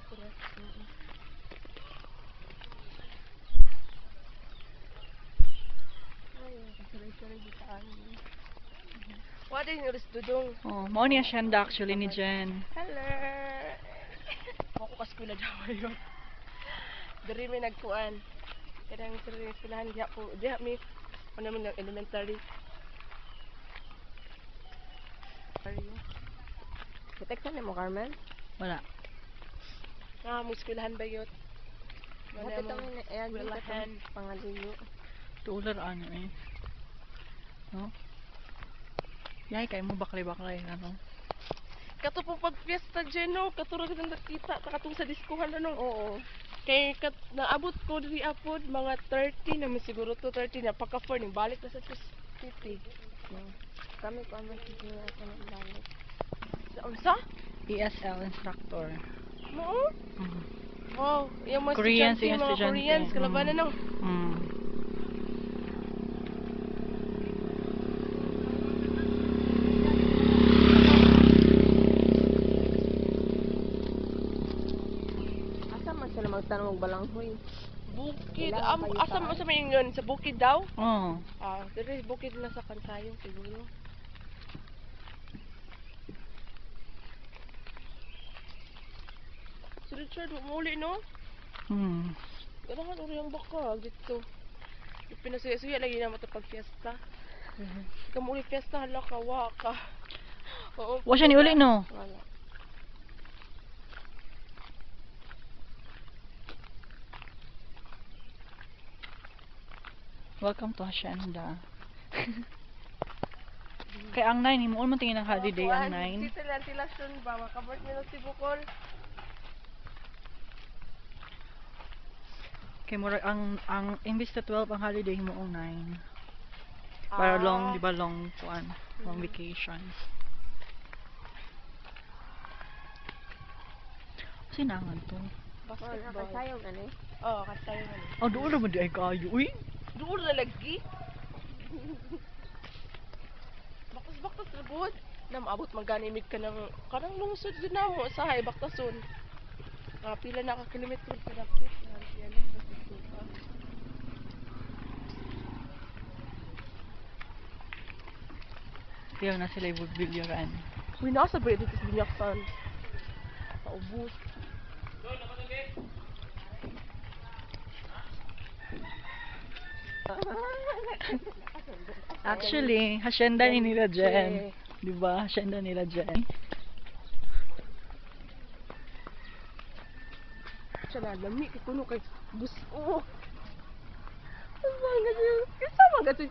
Correct. Ay, saray-saray dito amin. What din yung dudong? Oh, mao ni asyenda actually ni Jen. Hello! Ako kaskwila daw yun. Dari may nagkuan. Kaya ang sarili eskwelahan diha po. Diha may ano naman ng elementary. Detektan mo, Carmen? Wala. Mo eskwelahan ba yun? Buti ito may eskwelahan. pangaliyo. Tuular ano eh. No? Yay, kay mo baklay-baklay ano. Kato po pag fiesta dyan, no? Kato rin ang nakita. Katong sa diskuhan, ano? Oo. Kay naabot ko diri apod mga 30 naman siguro to 30 na pagka 4 ning balik na sa city. No. Kami ko ang magiging ako ng balik. Sa unsa? ESL instructor. Mo? Mm. Wow, yung mga Koreans, estudyante, yung mga estudyante. Koreans, kalabanan no. Mm. Asa man sila magtanong og balanghoy? Bukid, Kailangan kayo asa mo saan? sa may yun? Sa bukid daw? Oh. Dire bukid na sa Kansayong siguro. Si Richard, umuli no? Hmm. Ganahan uri ang baka dito. Pinasuya-suya lagi na matapag fiesta. Ikaw mo uli fiesta, hala ka, waka. Oo. Wa siya ni uli no. Wala. Welcome to Hacienda. Kay ang 9, himuon mo tingin ang holiday ang 9. Dito lang sila soon ba? Makabot nila si Bukol. Kay mura ang imbis na 12 ang holiday himuong 9. Para long, di ba long kuan, long vacation. Sinangan to. Basketball. Nakasayong ano eh. Oo, kasayo man. Oh, doon naman di ay kayo. Uy! Doon na lagi. Baktas na buhat. Na maabot magganimig ka ng kanang lungsod din na mo sa hay baktason. Pila na ka kilometro sa dapit. Yan ang pagsusuka. Kaya na sila ibubigyaran. Uy, nasa ba dito sa Binyaksan? Paubos. Actually, hacienda ni nila Jen. Di ba? Hacienda nila Jen. Siya na, lami. Kuno kay bus. Oh! Ang mga ganyan. Kasama ganyan.